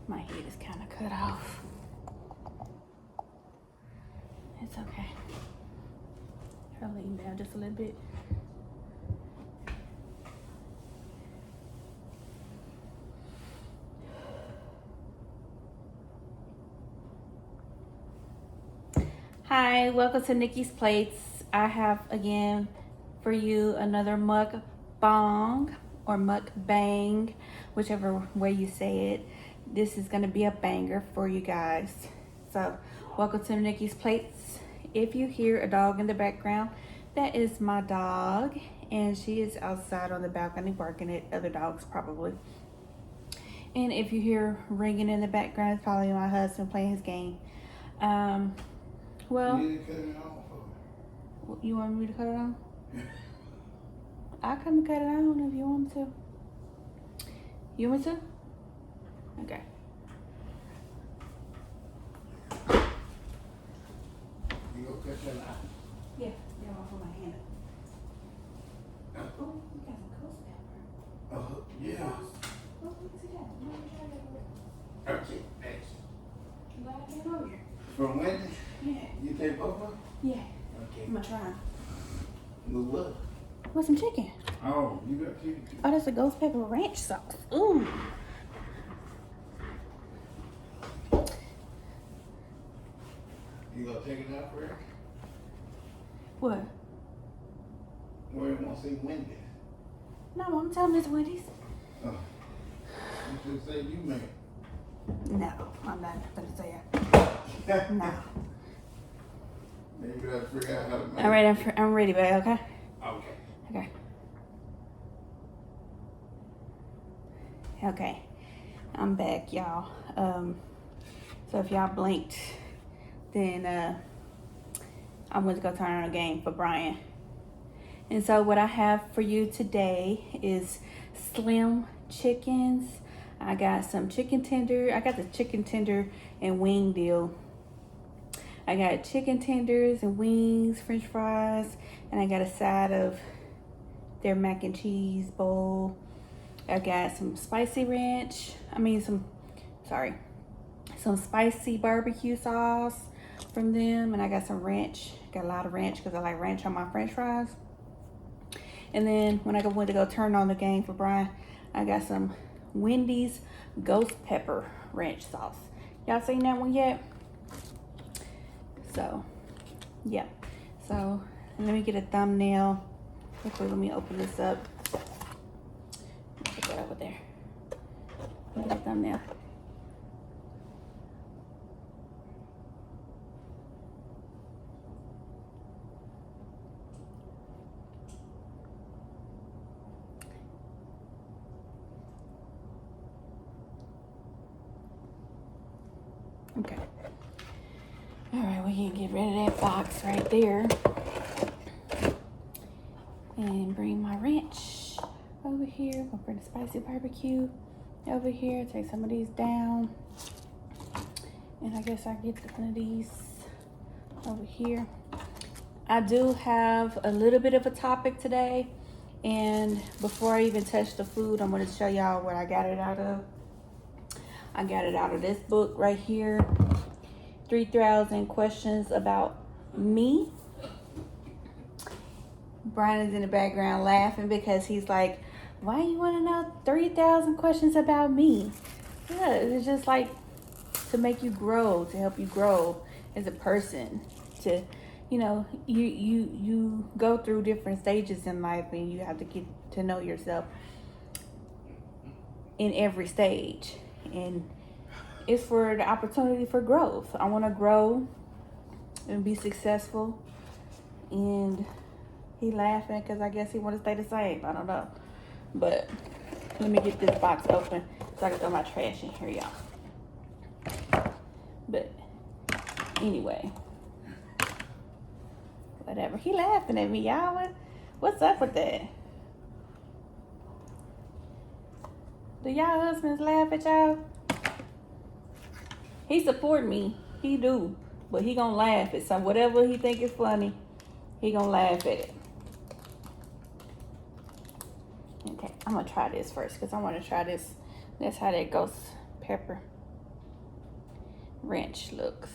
My head is kind of cut off. It's okay. I'll lean down just a little bit. Hi, welcome to Nikki's Plates. I have again for you another mukbang or mukbang, whichever way you say it. This is going to be a banger for you guys. So, welcome to Nikki's Plates. If you hear a dog in the background, that is my dog, and she is outside on the balcony barking at other dogs probably. And if you hear ringing in the background, it's probably my husband playing his game. Well, you didn't cut it off for me. You want me to cut it on? I can cut it on if you want me to. You want me to? Okay. You gonna cut that out? Yeah, I'll put my hand up. Oh, you got some ghost pepper. Yeah. Oh, let me see that. Let me try that. Okay, thanks. I'm glad I came over here. From Wendy's? Yeah. You take both of them? Yeah. Okay. I'm gonna try. With what? With some chicken. Oh, you got chicken too? Oh, that's a ghost pepper ranch sauce. Ooh. You gonna take it out for her? What? Where you want to see Wendy's? No, I'm telling Miss Wendy's. Oh. You should say you made. No, I'm not gonna say it. No. Then you gotta figure out how to make All right, I'm ready, babe. Okay. Okay. Okay, I'm back, y'all. So if y'all blinked, then I went to go turn on a game for Brian. And so what I have for you today is slim chickens. I got some chicken tender. I got the chicken tender and wing deal. I got chicken tenders and wings, french fries, and I got a side of their mac and cheese bowl. I got some spicy ranch. Some spicy barbecue sauce from them. And I got some ranch. Got a lot of ranch because I like ranch on my french fries. And then when I went to go turn on the game for Brian, I got some Wendy's ghost pepper ranch sauce. Y'all seen that one yet? So, yeah. So, let me get a thumbnail. Okay, let me open this up. Put that over there. Get a thumbnail. Okay. All right, we can get rid of that box right there. And bring my ranch over here. We'll bring the spicy barbecue over here. Take some of these down. And I guess I get one of these over here. I do have a little bit of a topic today. And before I even touch the food, I'm going to show y'all what I got it out of. I got it out of this book right here. 3,000 questions about me. Brian is in the background laughing because he's like, why you want to know 3,000 questions about me? Yeah, it's just like to make you grow, to help you grow as a person. To, you go through different stages in life and you have to get to know yourself in every stage. And it's for the opportunity for growth. I want to grow and be successful. And he laughing because I guess he want to stay the same. I don't know. But let me get this box open so I can throw my trash in here, y'all. But anyway, whatever. He laughing at me, y'all. What's up with that? Do y'all husbands laugh at y'all? He support me. He do. But he gonna laugh at some. Whatever he think is funny, he gonna laugh at it. Okay, I'm gonna try this first because I want to try this. That's how that ghost pepper ranch looks.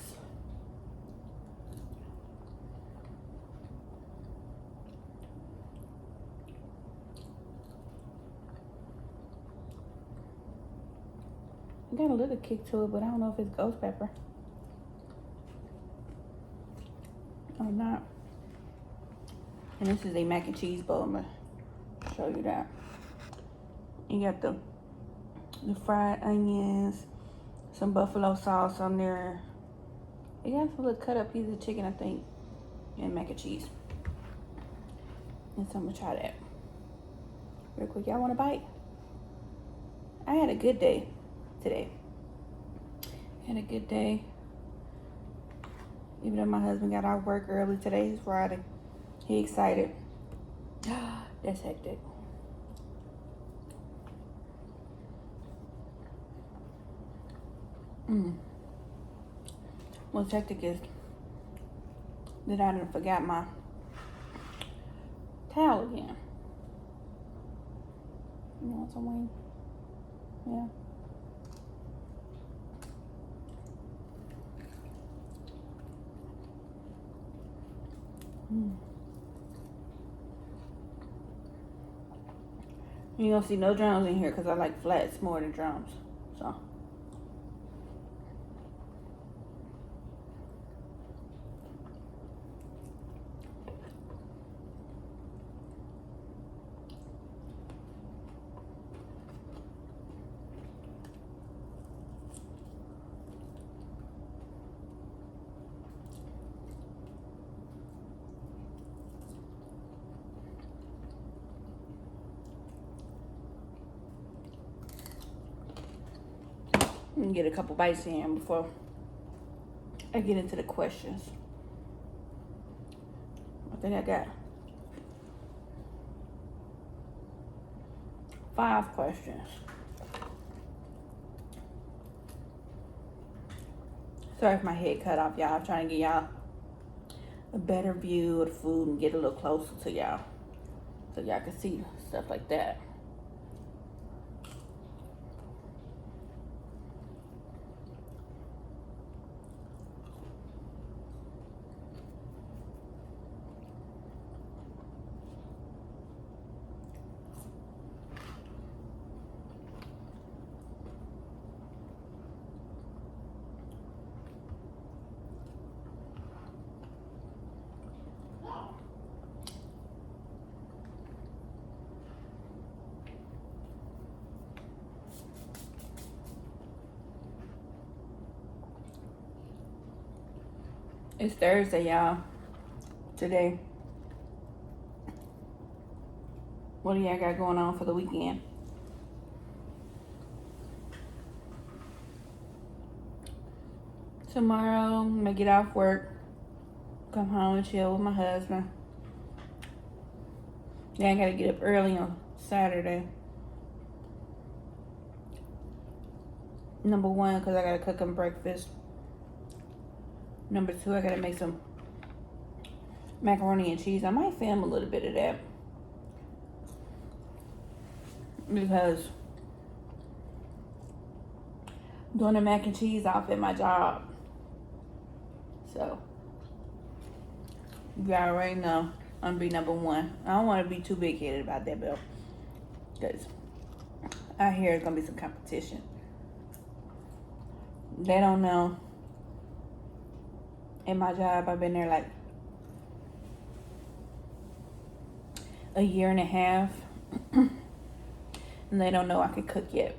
Got a little kick to it, but I don't know if it's ghost pepper or not. And this is a mac and cheese bowl. I'm gonna show you that. You got the fried onions, some buffalo sauce on there. You got some little cut up pieces of chicken, I think, and mac and cheese. And so I'm gonna try that real quick. Y'all want a bite? I had a good day today. Had a good day. Even though my husband got out of work early, today is Friday. He excited. That's hectic. What's hectic is that I done forgot my towel again. You want some wings? Yeah. You don't see no drums in here because I like flats more than drums. So. And get a couple bites in before I get into the questions. I think I got 5 questions. Sorry if my head cut off, y'all. I'm trying to get y'all a better view of the food and get a little closer to y'all so y'all can see stuff like that. It's Thursday, y'all. Today. What do y'all got going on for the weekend? Tomorrow, I'm gonna get off work, come home and chill with my husband. Then I gotta get up early on Saturday. Number 1, because I gotta cook him breakfast. Number 2, I gotta make some macaroni and cheese. I might film a little bit of that because I'm doing the mac and cheese off at my job. So you already know I'm gonna be number 1. I don't want to be too big headed about that, Bill, because I hear it's gonna be some competition. They don't know. In my job, I've been there like a year and a half, and they don't know I can cook yet.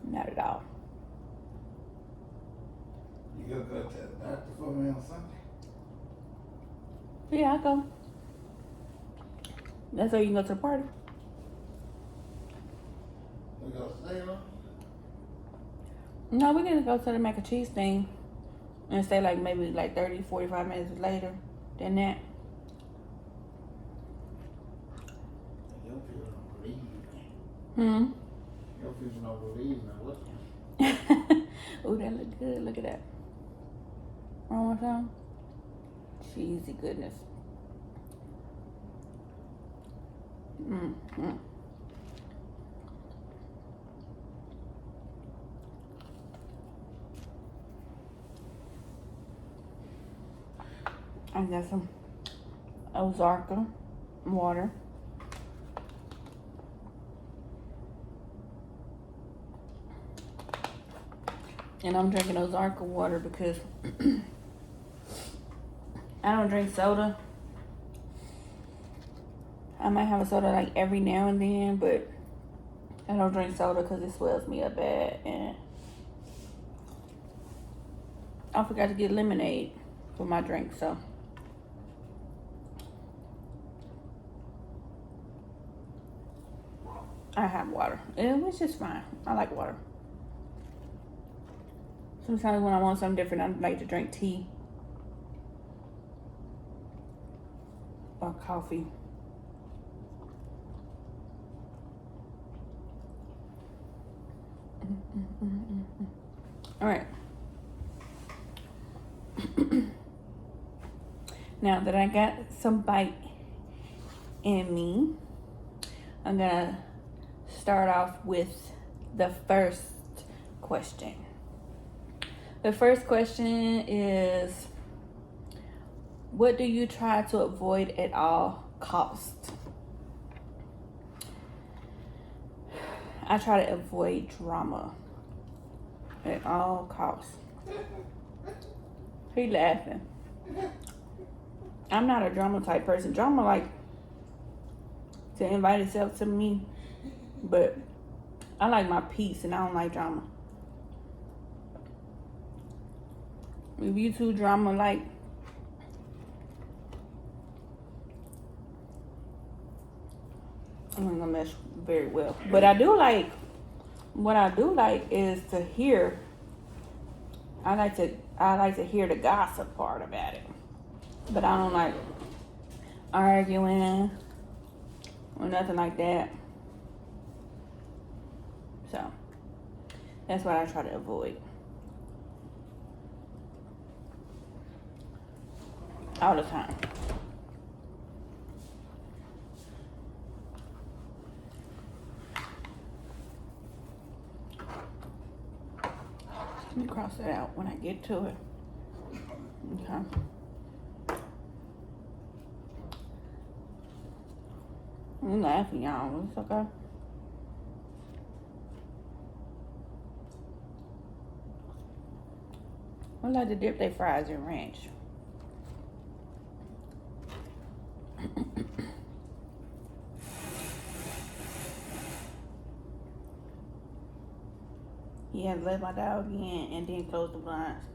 Not at all. You gonna go to the doctor for me on Sunday? Yeah, I go. That's how you can go to the party. We gonna stay on? No, we're gonna go to the mac and cheese thing and stay like maybe like 30, 45 minutes later than that. Your people don't believe me. Hmm. Your people don't believe me. What? Oh, that look good. Look at that. One more time. Cheesy goodness. I got some Ozarka water. And I'm drinking Ozarka water because I don't drink soda. I might have a soda like every now and then, but I don't drink soda because it swells me up bad. And I forgot to get lemonade for my drink, so I have water, which is fine. I like water. Sometimes when I want something different, I like to drink tea or coffee. All right. Now that I got some bite in me, I'm gonna start off with the first question. The first question is, what do you try to avoid at all costs? I try to avoid drama at all costs. He laughing. I'm not a drama type person. Drama like to invite itself to me, but I like my peace and I don't like drama. If you too drama like, I'm not gonna mesh very well. But I do like, what I do like is to hear. I like to hear the gossip part about it. But I don't like arguing or nothing like that. So that's what I try to avoid. All the time. Let me cross that out when I get to it. Okay. I'm laughing, y'all. It's okay. I like to dip their fries in ranch. Yeah, let my dog in and then close the blinds.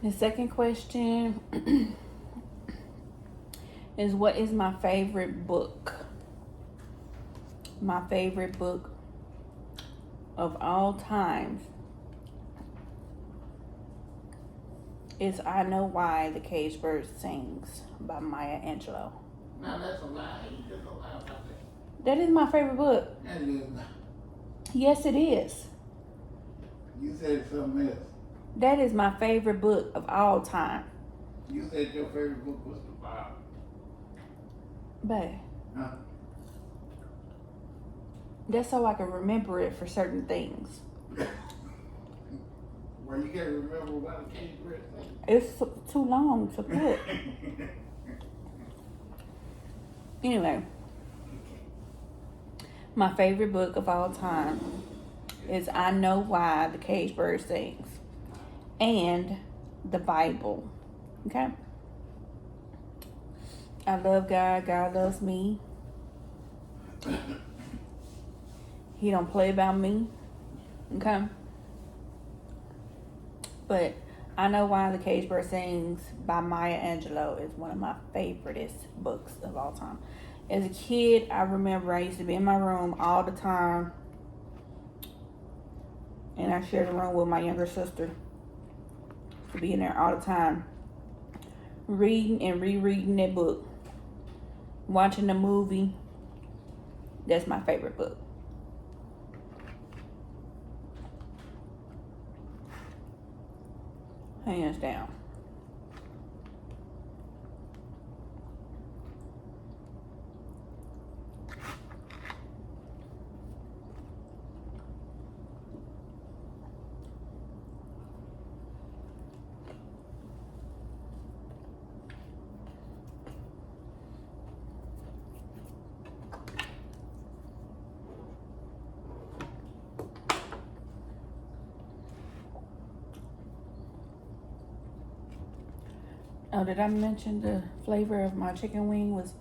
The second question is, what is my favorite book? My favorite book of all times is I Know Why the Caged Bird Sings by Maya Angelou. Now that's a lie. You just don't lie about that. That is my favorite book. That is not. Yes, it is. You said something else. That is my favorite book of all time. You said your favorite book was the Bible. Babe, Huh? that's so I can remember it for certain things. Well, you can't remember why the caged bird sings. It's too long to put. Anyway, my favorite book of all time is I Know Why the Caged Bird Sings and the Bible. Okay? I love God. God loves me. He don't play about me. Okay? But I Know Why the Caged Bird Sings by Maya Angelou is one of my favoriteest books of all time. As a kid, I remember I used to be in my room all the time And I shared a room with my younger sister. To be in there all the time. Reading and rereading that book. Watching the movie. That's my favorite book. Hands down. Oh, did I mention the flavor of my chicken wing was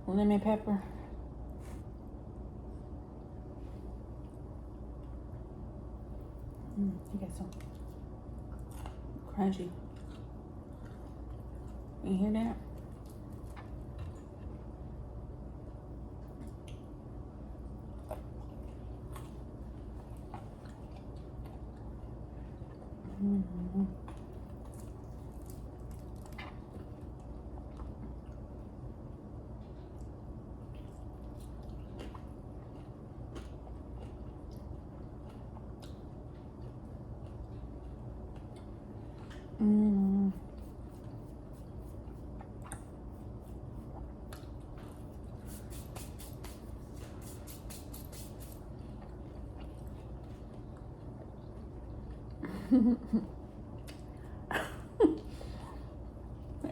lemon pepper? You got some crunchy. You hear that? Mm-hmm. Mm.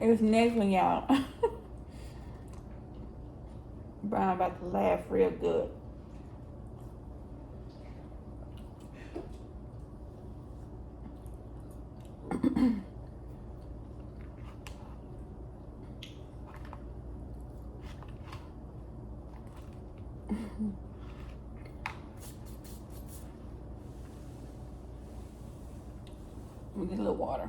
It's next one, y'all. Brian about to laugh real good. Let me get a little water.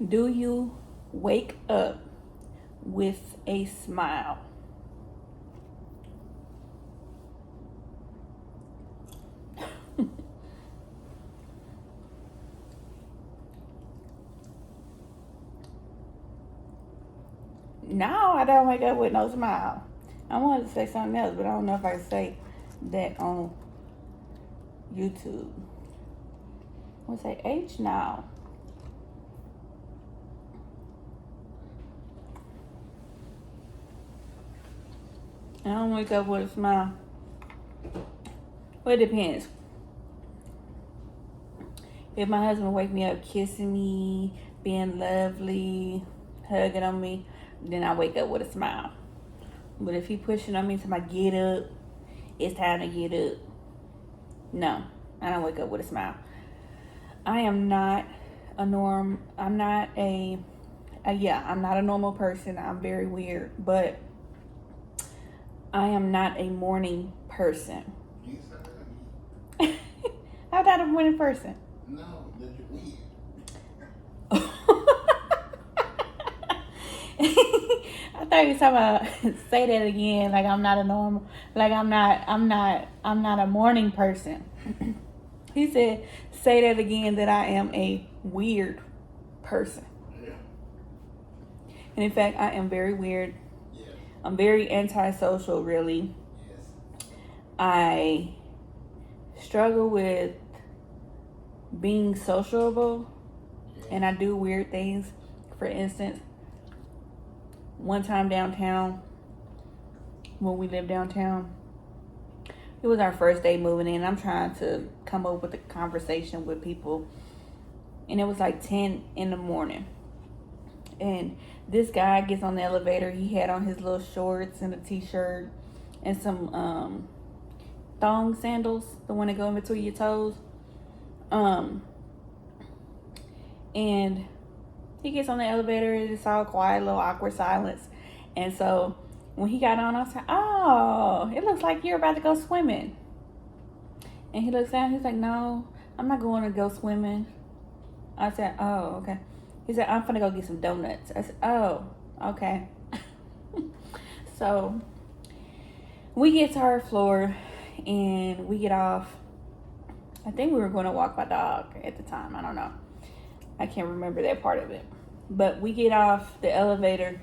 Do you wake up with a smile? No, I don't wake up with no smile. I wanted to say something else, but I don't know if I can say that on YouTube. What's that? H now. I don't wake up with a smile. Well, it depends. If my husband wake me up kissing me, being lovely, hugging on me, then I wake up with a smile. But if he pushing on me to my get up, it's time to get up. No, I don't wake up with a smile. I am not a norm. I'm not a normal person. I'm very weird, but I am not a morning person. I'm not a morning person. No, that you're weird. I thought you were talking about say that again. Like I'm not a normal. Like I'm not a morning person. He said, say that again. That I am a weird person. Yeah. And in fact, I am very weird. Yeah. I'm very antisocial. Really. Yes. I struggle with being sociable, and I do weird things. For instance, one time downtown, when we lived downtown, it was our first day moving in. I'm trying to come up with a conversation with people, and it was like 10 in the morning. And this guy gets on the elevator. He had on his little shorts and a t-shirt and some thong sandals, the one that go in between your toes. And he gets on the elevator. It's all quiet, a little awkward silence. And so when he got on, I was like, oh, it looks like you're about to go swimming. And he looks down. He's like, no, I'm not going to go swimming. I said, oh, okay. He said, I'm finna go get some donuts. I said, oh, okay. So we get to our floor and we get off. I think we were going to walk my dog at the time. I don't know. I can't remember that part of it. But we get off the elevator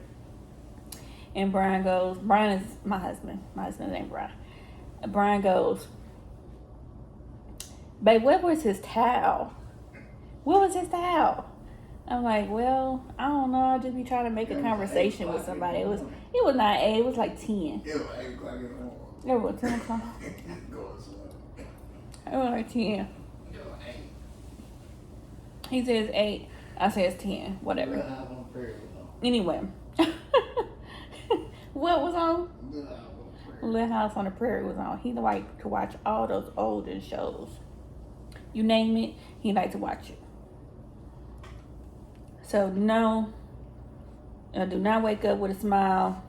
and Brian goes, Brian is my husband. My husband's name Brian. Brian goes, babe, what was his towel? What was his towel? I'm like, well, I don't know. I'll just be trying to make a conversation with somebody. It was not 8. It was like 10. It was 8 o'clock in the morning. It was 10 o'clock. It was like 10. He says 8. I say it's 10. Whatever. Anyway. What was on? Little House on the Prairie was on. He liked to watch all those older shows. You name it, he liked to watch it. So no, I do not wake up with a smile.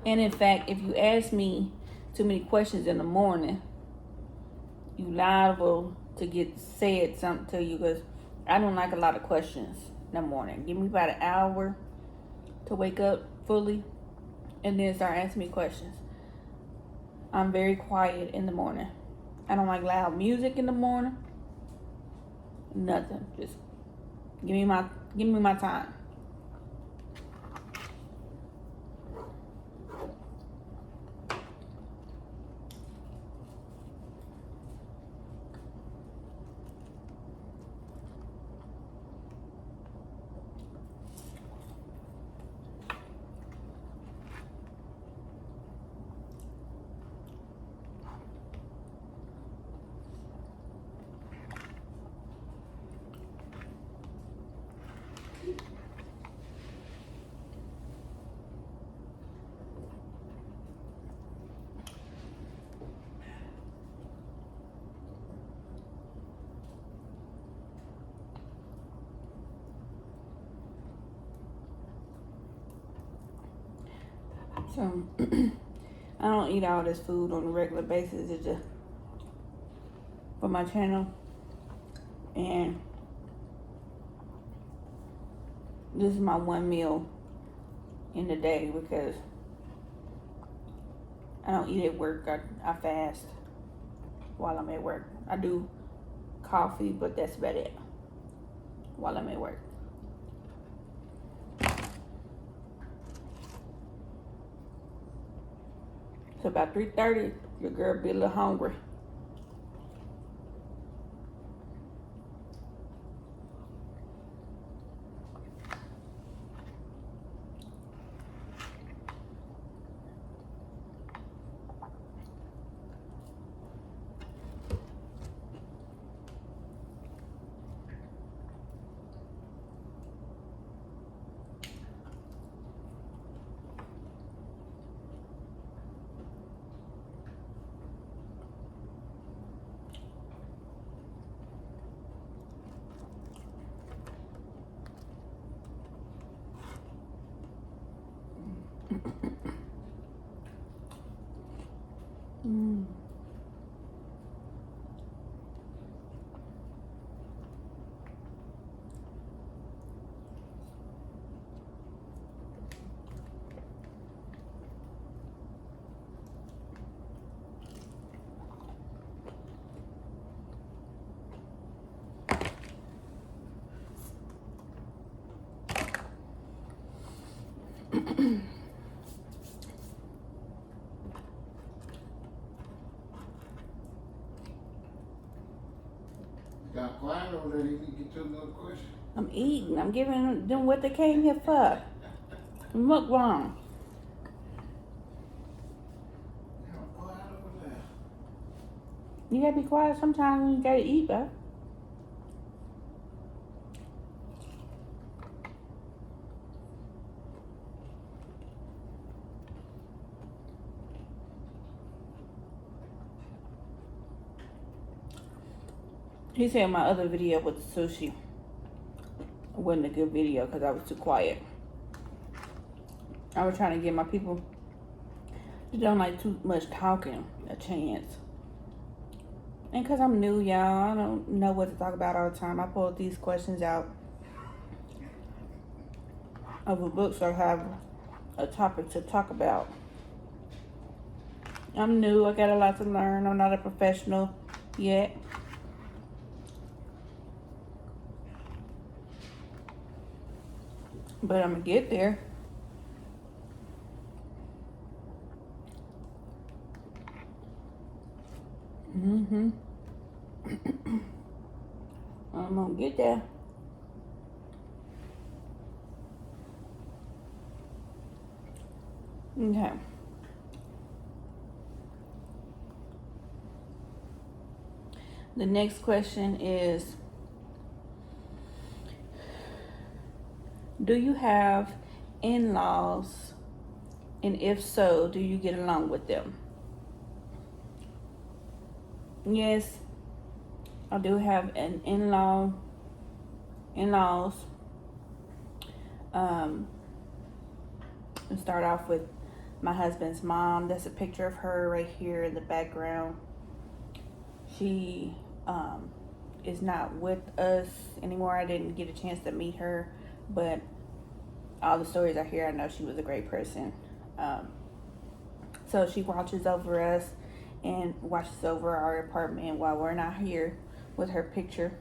And in fact, if you ask me too many questions in the morning, you liable to get said something to you, because I don't like a lot of questions in the morning. Give me about an hour to wake up fully and then start asking me questions. I'm very quiet in the morning. I don't like loud music in the morning. Nothing. Just give me my time. So I don't eat all this food on a regular basis. It's just for my channel, and this is my one meal in the day because I don't eat at work. I fast while I'm at work. I do coffee, but that's about it while I'm at work. So about 3:30, your girl be a little hungry. Mm. Got quiet over there. You can get to another question. I'm eating. I'm giving them what they came here for. Mukbang. Got quiet over there. You gotta be quiet sometimes when you gotta eat, bro. He said my other video with the sushi wasn't a good video because I was too quiet. I was trying to give my people that don't like too much talking a chance. And because I'm new, y'all, I don't know what to talk about all the time. I pulled these questions out of a book, so I have a topic to talk about. I'm new. I got a lot to learn. I'm not a professional yet. But I'm going to get there. I'm going to get there. Okay. The next question is, do you have in-laws? And if so, do you get along with them? Yes, I do have an in-laws. And start off with my husband's mom. That's a picture of her right here in the background. She is not with us anymore. I didn't get a chance to meet her, but all the stories I hear, I know she was a great person. So she watches over us and watches over our apartment while we're not here, with her picture.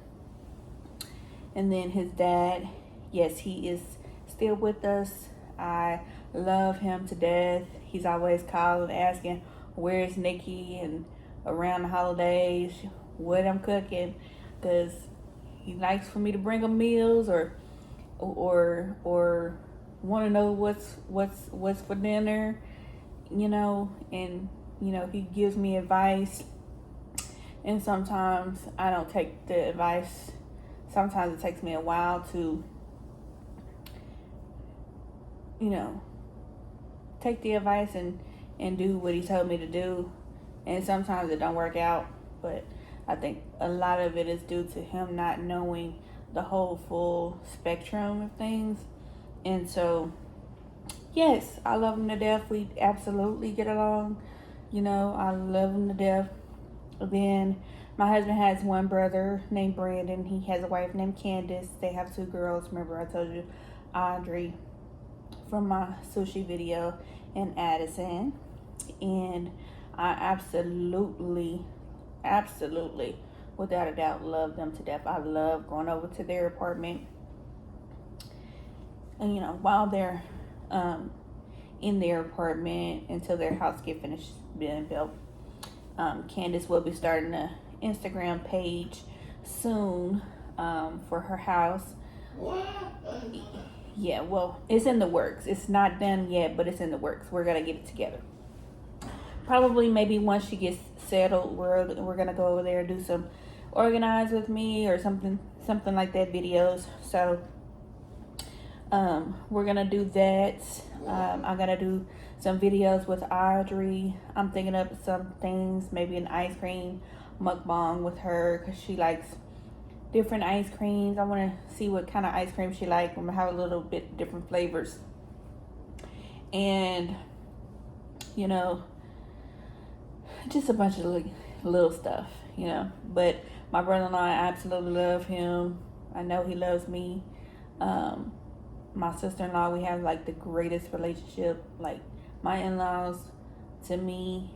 And then his dad, yes, he is still with us. I love him to death. He's always calling, asking, where's Nikki? And around the holidays, what I'm cooking, because he likes for me to bring him meals or want to know what's for dinner, you know. And you know, he gives me advice, and sometimes I don't take the advice. Sometimes it takes me a while to, you know, take the advice and do what he told me to do. And sometimes it don't work out, but I think a lot of it is due to him not knowing the whole full spectrum of things. And so, yes, I love him to death. We absolutely get along. You know, I love him to death. Then my husband has one brother named Brandon. He has a wife named Candace. They have 2 girls. Remember I told you, Audrey from my sushi video, and Addison. And I absolutely, without a doubt, love them to death. I love going over to their apartment. And you know, while they're in their apartment until their house get finished being built, Candace will be starting an Instagram page soon for her house. What? Yeah, well, it's in the works. It's not done yet, but it's in the works. We're gonna get it together. Probably maybe once she gets settled, we're gonna go over there and do some organize with me or something like that videos. So we're gonna do that. I'm gonna do some videos with Audrey. I'm thinking of some things, maybe an ice cream mukbang with her, because she likes different ice creams. I want to see what kind of ice cream she likes. I'm gonna have a little bit different flavors, and you know, just a bunch of little stuff, you know. But my brother-in-law, I absolutely love him. I know he loves me. My sister-in-law, we have like the greatest relationship. Like my in-laws, to me,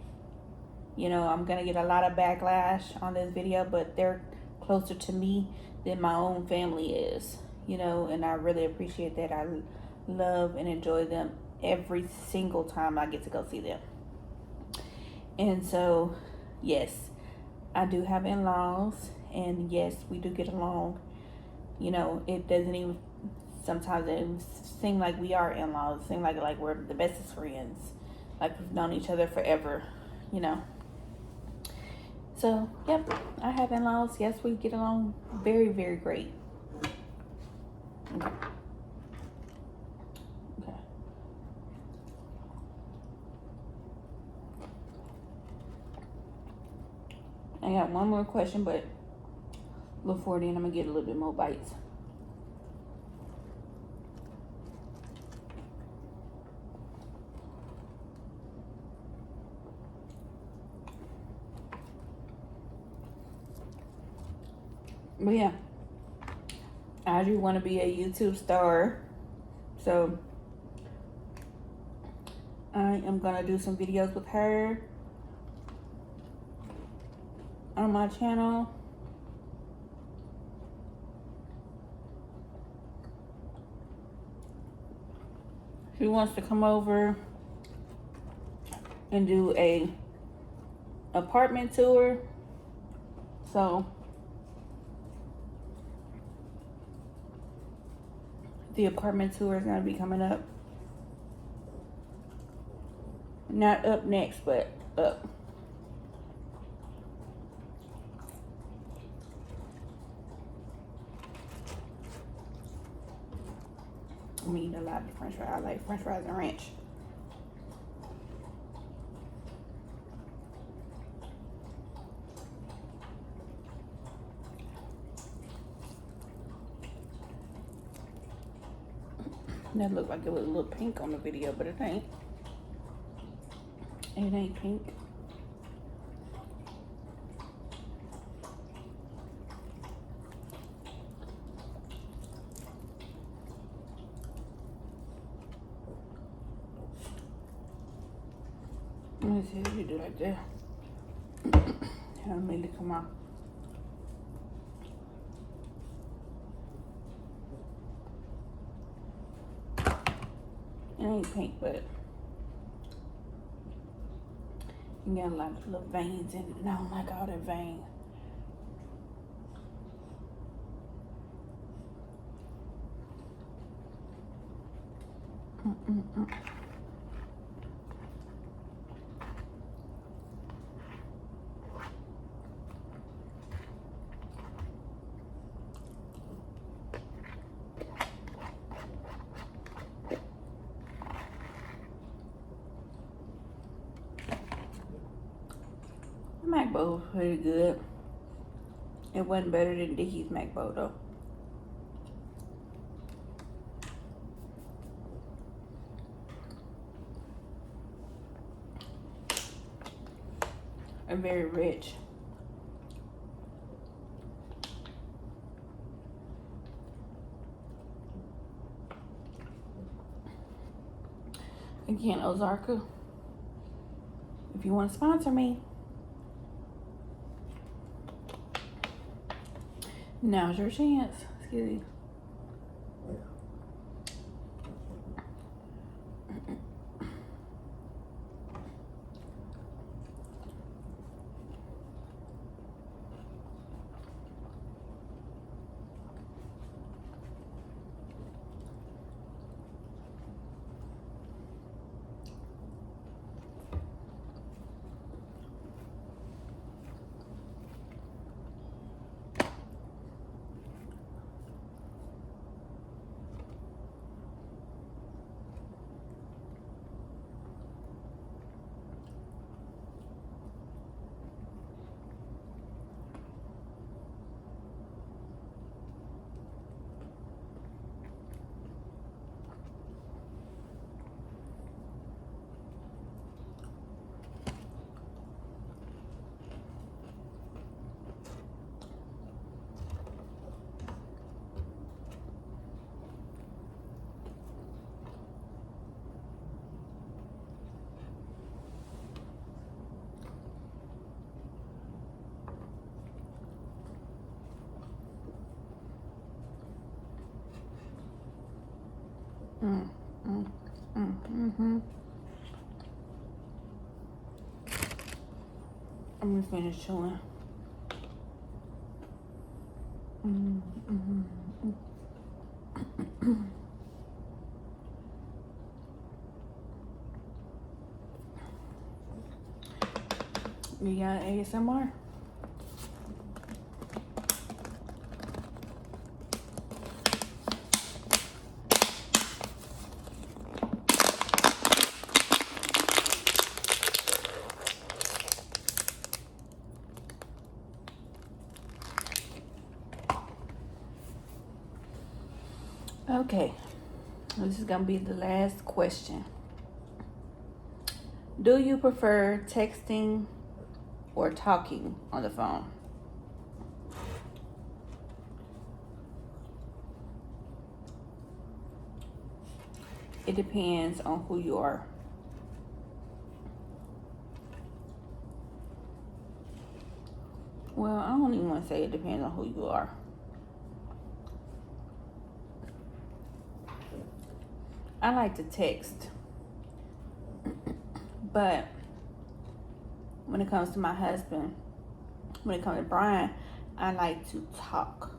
you know, I'm gonna get a lot of backlash on this video, but they're closer to me than my own family is, you know, and I really appreciate that. I love and enjoy them every single time I get to go see them. And so, yes, I do have in-laws, and yes, we do get along. You know, it doesn't even, sometimes it seems like we are in-laws. It seems like we're the bestest friends, like we've known each other forever, you know. So, yep, I have in-laws. Yes, we get along very, very great. Okay. I got one more question, but before then, I'm going to get a little bit more bites. But yeah, I do want to be a YouTube star. So I am gonna do some videos with her on my channel. She wants to come over and do a apartment tour. So the apartment tour is gonna be coming up. Not up next, but up. I'm eating a lot of french fries. I like french fries and ranch. That looked like it was a little pink on the video, but it ain't. It ain't pink. Let me see if you do like that. It'll make it come out. It ain't pink, but you got a lot of little veins in it, and I don't like all that vein. The Mac bowl was pretty good. It wasn't better than Dickie's Mac bowl though. And very rich. Again, Ozarka, if you want to sponsor me, now's your chance. Excuse me. I'm gonna finish chewing. You got ASMR? Okay, this is gonna be the last question. Do you prefer texting or talking on the phone? It depends on who you are. Well, I don't even want to say it depends on who you are. I like to text. But when it comes to my husband, when it comes to Brian, I like to talk.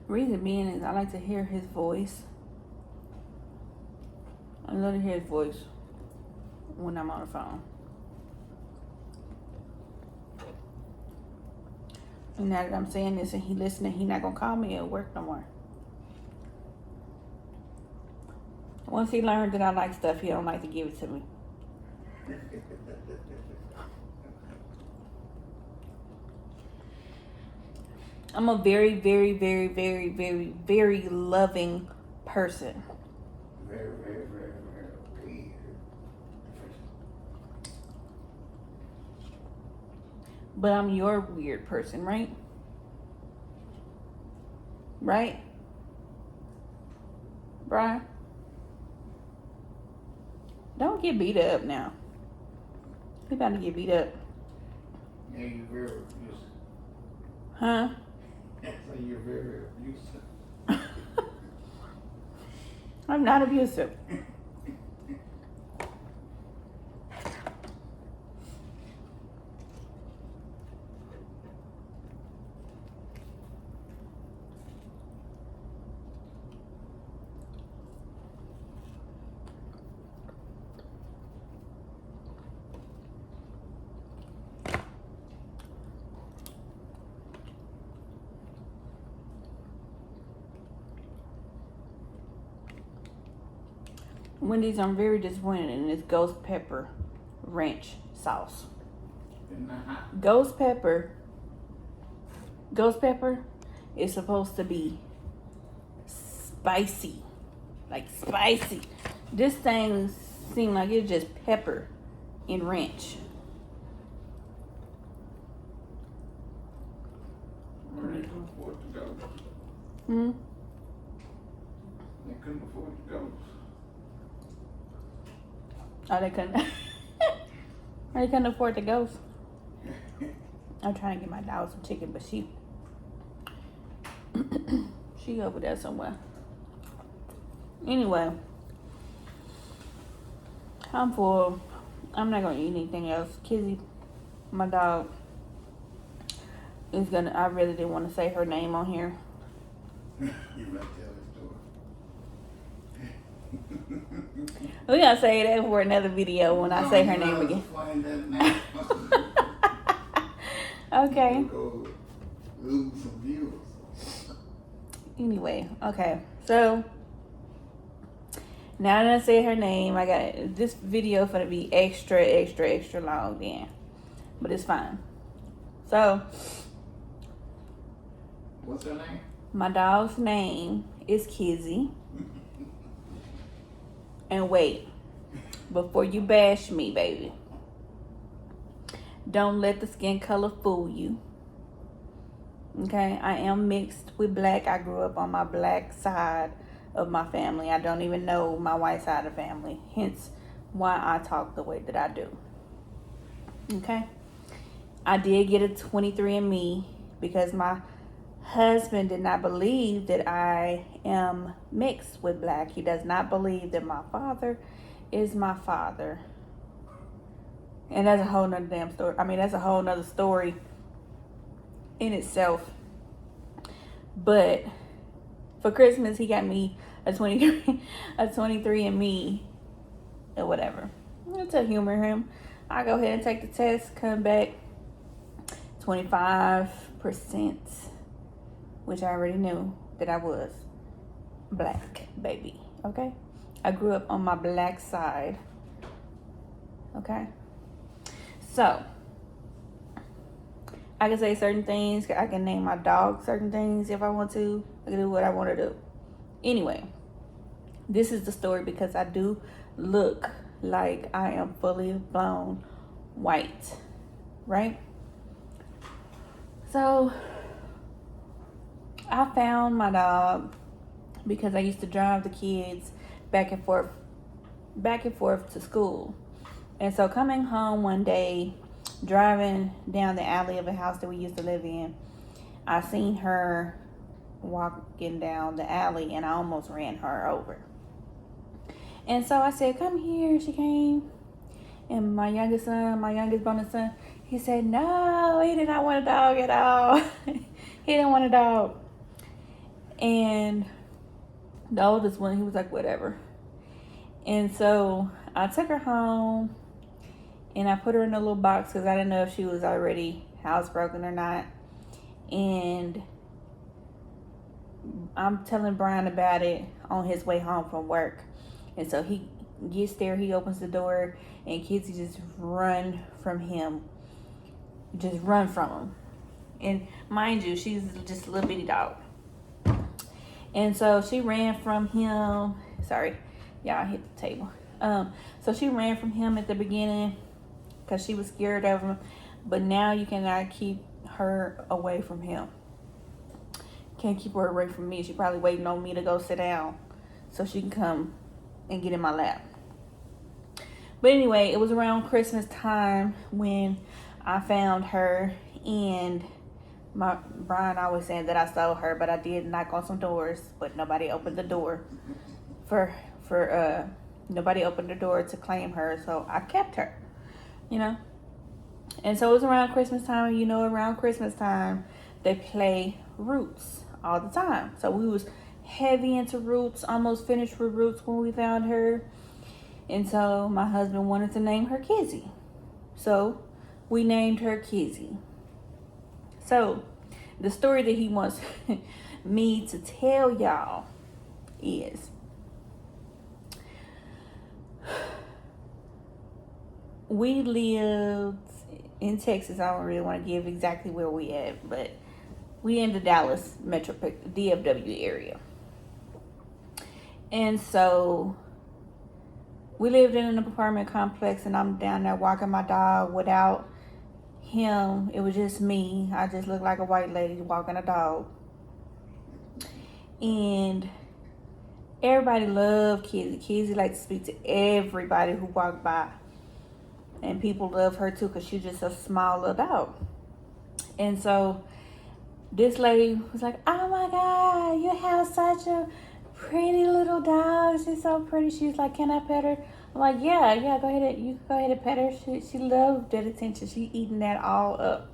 Reason being is I like to hear his voice. I love to hear his voice when I'm on the phone. And now that I'm saying this and he listening, he not gonna call me at work no more. Once he learned that I like stuff, he don't like to give it to me. I'm a very, very, very, very, very, very loving person. Very, very, very, very weird. But I'm your weird person, right? Right? Brian? Don't get beat up now. You about to get beat up. Yeah, you're very abusive. Huh? So you're very abusive. I'm not abusive. Wendy's, I'm very disappointed in this ghost pepper ranch sauce. Ghost pepper is supposed to be spicy. Like spicy. This thing seemed like it's just pepper in ranch. They couldn't afford to go. They couldn't afford to go. Oh, they couldn't. They couldn't afford the ghost. I'm trying to get my dog some chicken, but she over there somewhere. Anyway, I'm full. I'm not gonna eat anything else. Kizzy, my dog, is gonna. I really didn't want to say her name on here. You might tell the story. We're gonna say that for another video when I say her name again. Okay. Go lose some viewers. Anyway, okay. So now that I say her name, I got this video for to be extra, extra, extra long then. But it's fine. So What's her name? my dog's name is Kizzy. And wait, before you bash me, baby, don't let the skin color fool you. Okay, I am mixed with black. I grew up on my black side of my family. I don't even know my white side of the family. Hence why I talk the way that I do. Okay, I did get a 23andMe because my husband did not believe that I am mixed with black. He does not believe that my father is my father. And that's a whole nother damn story. I mean, that's a whole nother story in itself. But for Christmas, he got me a 23andMe or whatever. To humor him, I go ahead and take the test, come back 25%. Which I already knew that I was black, baby. Okay? I grew up on my black side. Okay? So, I can say certain things. I can name my dog certain things if I want to. I can do what I want to do. Anyway, this is the story because I do look like I am fully blown white. Right? So I found my dog because I used to drive the kids back and forth to school. And so coming home one day, driving down the alley of a house that we used to live in, I seen her walking down the alley and I almost ran her over. And so I said, come here. She came. And my youngest bonus son, he said, no, he did not want a dog at all. He didn't want a dog. And the oldest one, he was like, whatever. And so I took her home and I put her in a little box because I didn't know if she was already housebroken or not. And I'm telling Brian about it on his way home from work. And so he gets there, he opens the door, and Kizzy just run from him. Just run from him. And mind you, she's just a little bitty dog. And so she ran from him. Sorry, y'all, I hit the table. So she ran from him at the beginning because she was scared of him. But now you cannot keep her away from him. Can't keep her away from me. She probably waiting on me to go sit down so she can come and get in my lap. But anyway, it was around Christmas time when I found her, and Brian always saying that I stole her, but I did knock on some doors, but nobody opened the door nobody opened the door to claim her, so I kept her, you know. And so it was around Christmas time, and around Christmas time they play Roots all the time. So we was heavy into Roots, almost finished with Roots when we found her. And so my husband wanted to name her Kizzy. So we named her Kizzy. So the story that he wants me to tell y'all is we lived in Texas. I don't really want to give exactly where we at, but we in the Dallas metro DFW area. And so we lived in an apartment complex, and I'm down there walking my dog without him. It was just me. I just looked like a white lady walking a dog. And everybody loved Kizzy. Kizzy liked to speak to everybody who walked by. And people love her too because she's just a small little dog. And so this lady was like, oh my God, you have such a pretty little dog. She's so pretty. She's like, can I pet her? I'm like, yeah, go ahead. You go ahead and pet her. She loved that attention. She eating that all up.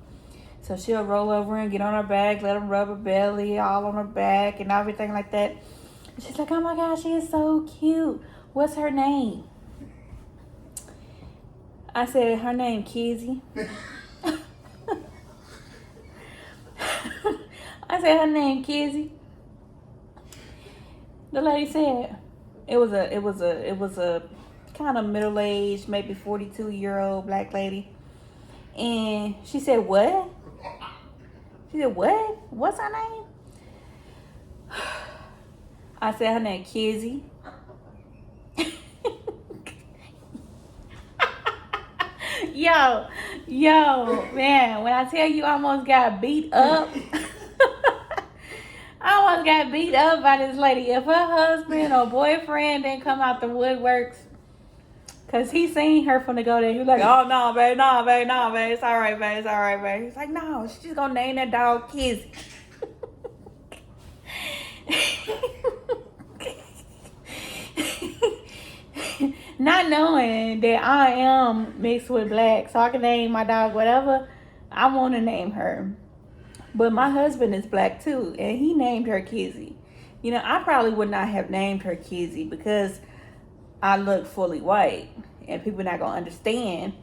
So she'll roll over and get on her back, let him rub her belly all on her back and everything like that. And she's like, oh my gosh, she is so cute. What's her name? I said, her name Kizzy. I said, her name Kizzy. The lady said it was a kind of middle-aged, maybe 42-year-old black lady. And she said, what? She said, what? What's her name? I said, her name Kizzy. Yo, man, when I tell you I almost got beat up, I almost got beat up by this lady. If her husband or boyfriend didn't come out the woodworks, because he seen her from the go there, he was like, oh, no, babe, it's all right, babe. He's like, no, she's just going to name that dog Kizzy. Not knowing that I am mixed with black, so I can name my dog whatever I want to name her. But my husband is black too, and he named her Kizzy. I probably would not have named her Kizzy because I look fully white, and people not gonna understand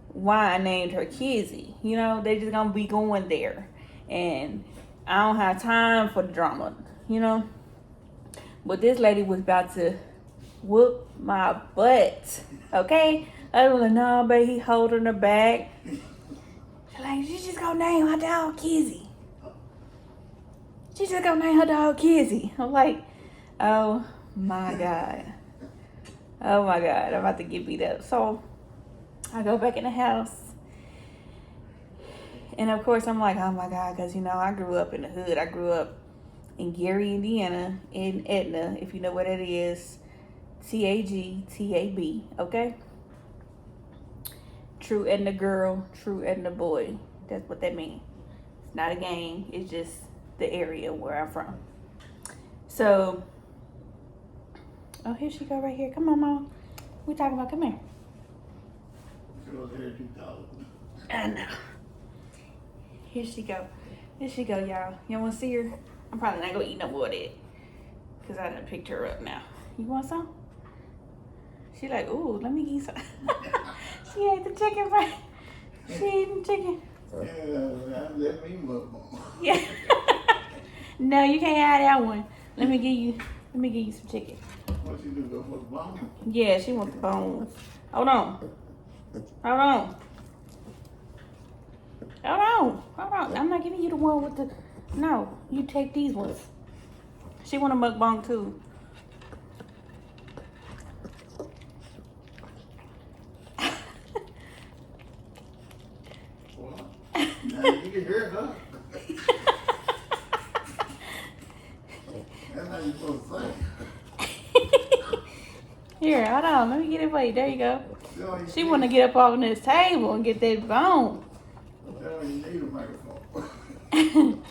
why I named her Kizzy. They just gonna be going there, and I don't have time for the drama. But this lady was about to whoop my butt, okay? I was like, no, babe, he holding her back. She's like, she just gonna name her dog Kizzy. She just gonna name her dog Kizzy. I'm like, oh my God. I'm about to get beat up. So I go back in the house, And of course, I'm like, oh my God, because, you know, I grew up in the hood. I grew up in Gary, Indiana, in Etna, if you know what it is. TAGTAB, okay? True Etna girl, true Etna boy. That's what that means. It's not a gang. It's just the area where I'm from. So, oh, here she go right here. Come on, Mom. We talking about, come here. She was here 2000. I know. Here she go. Here she go, y'all. Y'all want to see her? I'm probably not going to eat no more of that. Because I done picked her up now. You want some? She like, ooh, let me eat some. She ate the chicken, right? She eating chicken. Yeah, let me look more. Yeah. No, you can't have that one. Let me give you some chicken. What you do, go for the bone? Yeah, she wants the bones. Hold on. Hold on. I'm not giving you the one with the... No, you take these ones. She want a mukbang too. What? Now you can hear her. That's how you supposed to say. Here, hold on. Let me get it for you. There you go. Still, She want to get up off of this table and get that bone. Still, you need a microphone.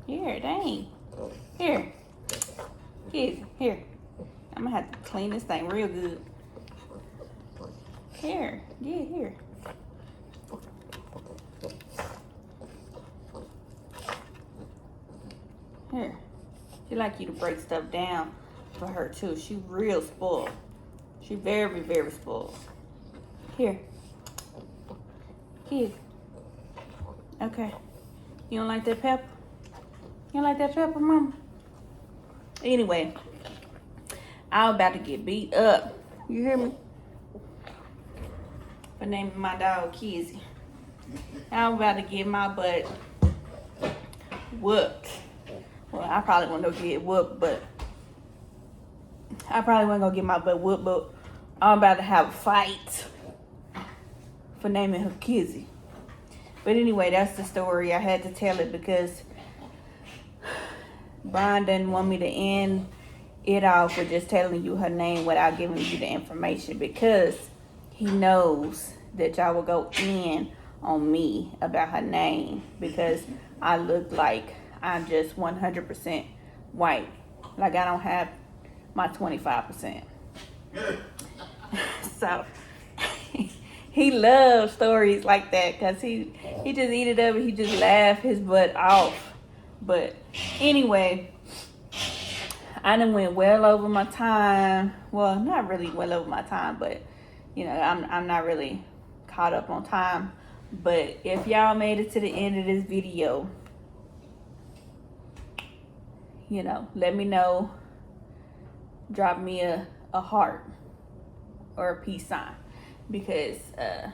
Here, dang. Here. Here. I'm going to have to clean this thing real good. Here. Yeah, here. Here. She like you to break stuff down for her too. She real spoiled. She very, very spoiled. Here. Here. Okay. You don't like that pepper? You don't like that pepper, Mama? Anyway, I'm about to get beat up. You hear me? For naming my dog Kizzy. I'm about to get my butt whooped. Well, I probably won't go get whooped, but I probably wasn't gonna get my butt whooped, but I'm about to have a fight for naming her Kizzy. But anyway, that's the story. I had to tell it because Brian didn't want me to end it off with just telling you her name without giving you the information, because he knows that y'all will go in on me about her name because I look like I'm just 100% white. Like I don't have my 25%. So he loves stories like that because he just eat it up and he just laugh his butt off. But anyway, I done went well over my time. Well, not really well over my time, but you know, I'm not really caught up on time. But if y'all made it to the end of this video, you know, let me know. Drop me a heart or a peace sign, because and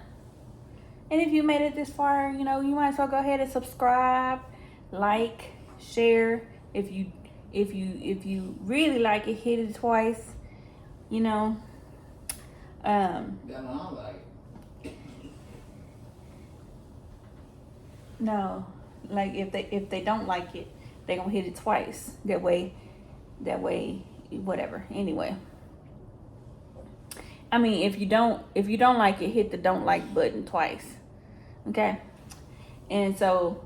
if you made it this far, you know, you might as well go ahead and subscribe, like, share. If you really like it, hit it twice. You know. No, like if they don't like it, they gonna hit it twice. That way, whatever. Anyway, I mean, if you don't like it, hit the don't like button twice. Okay. And so,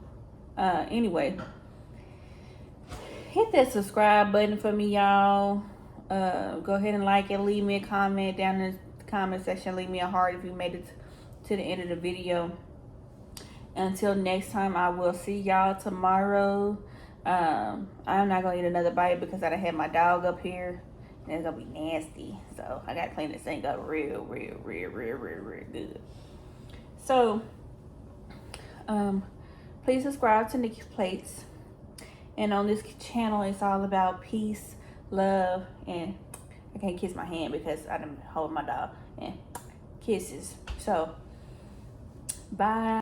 anyway, hit that subscribe button for me, y'all. Go ahead and like it. Leave me a comment down in the comment section. Leave me a heart if you made it to the end of the video. Until next time, I will see y'all tomorrow. I'm not gonna eat another bite because I done had my dog up here and it's gonna be nasty. So I gotta clean this thing up real good. So, please subscribe to Nikki's Plates. And on this channel, it's all about peace, love, and I can't kiss my hand because I done hold my dog, and kisses. So, bye.